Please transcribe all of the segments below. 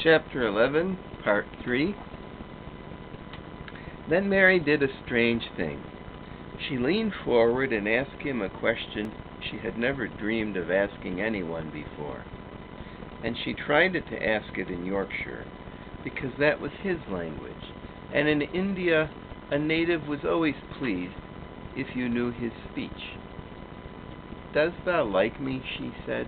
Chapter 11, Part 3. Then Mary did a strange thing. She leaned forward and asked him a question she had never dreamed of asking anyone before. And she tried to ask it in Yorkshire, because that was his language, and in India a native was always pleased if you knew his speech. "Does thou like me?" she said.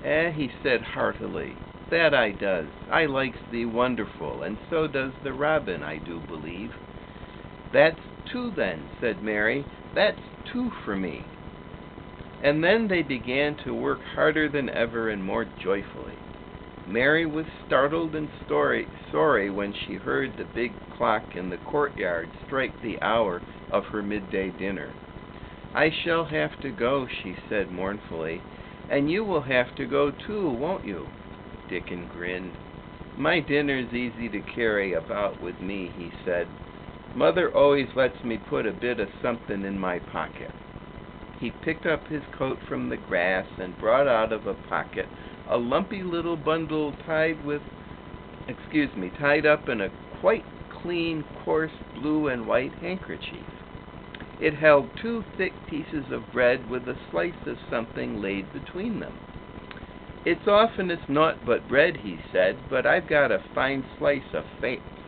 He said heartily, "That I does. I likes thee wonderful, and so does the robin, I do believe." "That's two then," said Mary. "That's two for me." And then they began to work harder than ever and more joyfully. Mary was startled and sorry when she heard the big clock in the courtyard strike the hour of her midday dinner. "I shall have to go," she said mournfully. "And you will have to go too, won't you?" Dickon grinned. "My dinner's easy to carry about with me," he said. "Mother always lets me put a bit of something in my pocket." He picked up his coat from the grass and brought out of a pocket a lumpy little bundle tied up in a quite clean, coarse blue and white handkerchief. It held two thick pieces of bread with a slice of something laid between them. "It's often as naught but bread," he said, "but I've got a fine slice of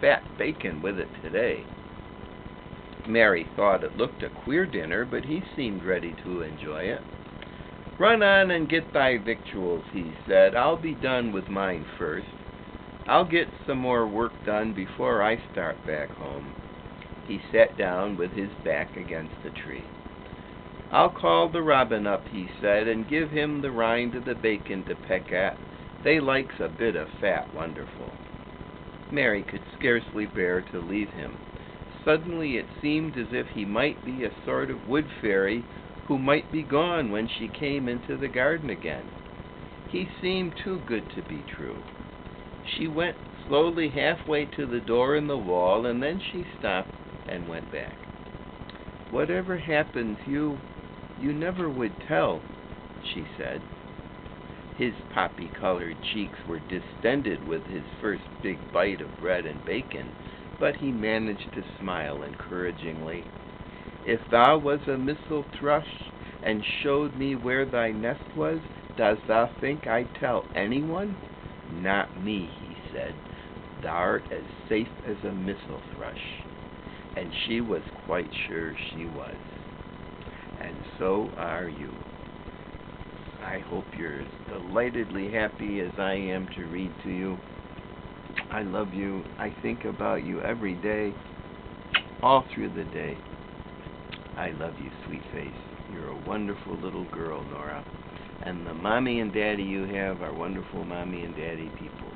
fat bacon with it today." Mary thought it looked a queer dinner, but he seemed ready to enjoy it. "Run on and get thy victuals," he said. "I'll be done with mine first. I'll get some more work done before I start back home." He sat down with his back against a tree. "I'll call the robin up," he said, "and give him the rind of the bacon to peck at. They likes a bit of fat wonderful." Mary could scarcely bear to leave him. Suddenly it seemed as if he might be a sort of wood fairy who might be gone when she came into the garden again. He seemed too good to be true. She went slowly halfway to the door in the wall, and then she stopped and went back. "Whatever happens, you never would tell," she said. His poppy-colored cheeks were distended with his first big bite of bread and bacon, but he managed to smile encouragingly. "If thou was a missel thrush and showed me where thy nest was, does thou think I'd tell anyone?" "Not me," he said. "Thou'rt as safe as a missel thrush." And she was quite sure she was. And so are you. I hope you're as delightedly happy as I am to read to you. I love you. I think about you every day, all through the day. I love you, sweet face. You're a wonderful little girl, Nora. And the mommy and daddy you have are wonderful mommy and daddy people.